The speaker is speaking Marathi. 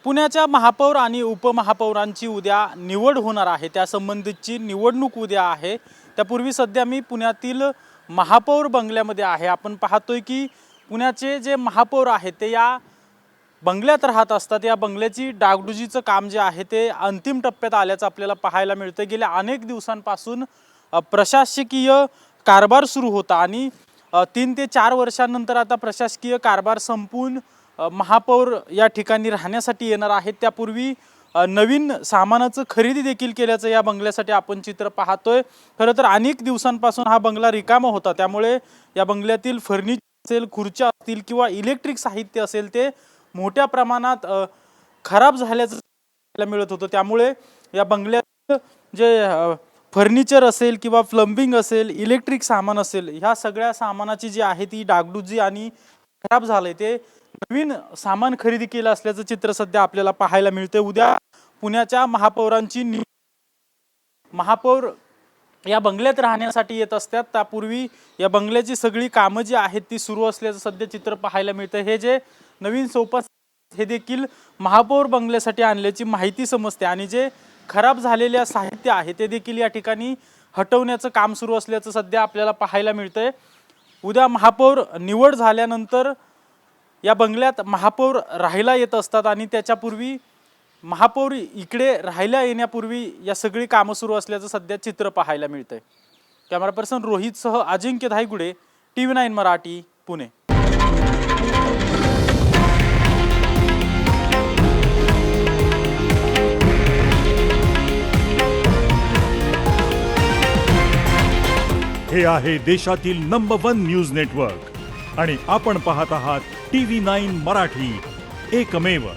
पुण्याच्या महापौर आणि उपमहापौरांची उद्या निवड होणार आहे। त्यासंबंधीची निवडणूक उद्या आहे। त्यापूर्वी सध्या मी पुण्यातील महापौर बंगल्यामध्ये आहे। आपण पाहतोय की पुण्याचे जे महापौर आहेत ते या बंगल्यात राहत असतात। या बंगल्याची डागडुजीचं काम जे आहे ते अंतिम टप्प्यात आल्याचं आपल्याला पाहायला मिळतं। गेल्या अनेक दिवसांपासून प्रशासकीय कारभार सुरू होता आणि 3 ते 4 वर्षांनंतर आता प्रशासकीय कारभार संपून महापौर या ठिकाणी राहण्यासाठी येणार आहेत। त्यापूर्वी नवीन सामानाचं खरेदी देखील केल्याचं या बंगल्यासाठी आपण चित्र पाहतोय। खरं तर अनेक दिवसांपासून हा बंगला रिकामा होता, त्यामुळे या बंगल्यातील फर्निचर असेल, खुर्च्या असतील किंवा इलेक्ट्रिक साहित्य असेल ते मोठ्या प्रमाणात खराब झाल्याचं मिळत होतं। त्यामुळे या बंगल्यात जे फर्निचर असेल किंवा प्लंबिंग असेल, इलेक्ट्रिक सामान असेल, ह्या सगळ्या सामानाची जी आहे ती डागडुजी आणि खराब झाले ते नवीन सामान खरेदी केलं असल्याचं चित्र सध्या आपल्याला पाहायला मिळते। उद्या पुण्याच्या महापौरांची महापौर या बंगल्यात राहण्यासाठी येत असतात। त्यापूर्वी या बंगल्याची सगळी कामं जी आहेत ती सुरू असल्याचं सध्या चित्र पाहायला मिळतं। हे जे नवीन सोफा हे देखील महापौर बंगल्यासाठी आणल्याची माहिती समजते आणि जे खराब झालेले साहित्य आहे ते देखील या ठिकाणी हटवण्याचं काम सुरू असल्याचं सध्या आपल्याला पाहायला मिळतंय। उद्या महापौर निवड झाल्यानंतर या बंगल्यात महापौर राहायला येत असतात आणि त्याच्यापूर्वी महापौर इकडे राहायला येण्यापूर्वी या सगळी कामं सुरू असल्याचं सध्या चित्र पाहायला मिळतंय। कॅमेरा पर्सन रोहितसह अजिंक्य धायगुडे, TV9 मराठी, पुणे। हे आहे देशातील नंबर 1 न्यूज नेटवर्क आणि आपण पाहत आहात TV9 मराठी, एकमेव।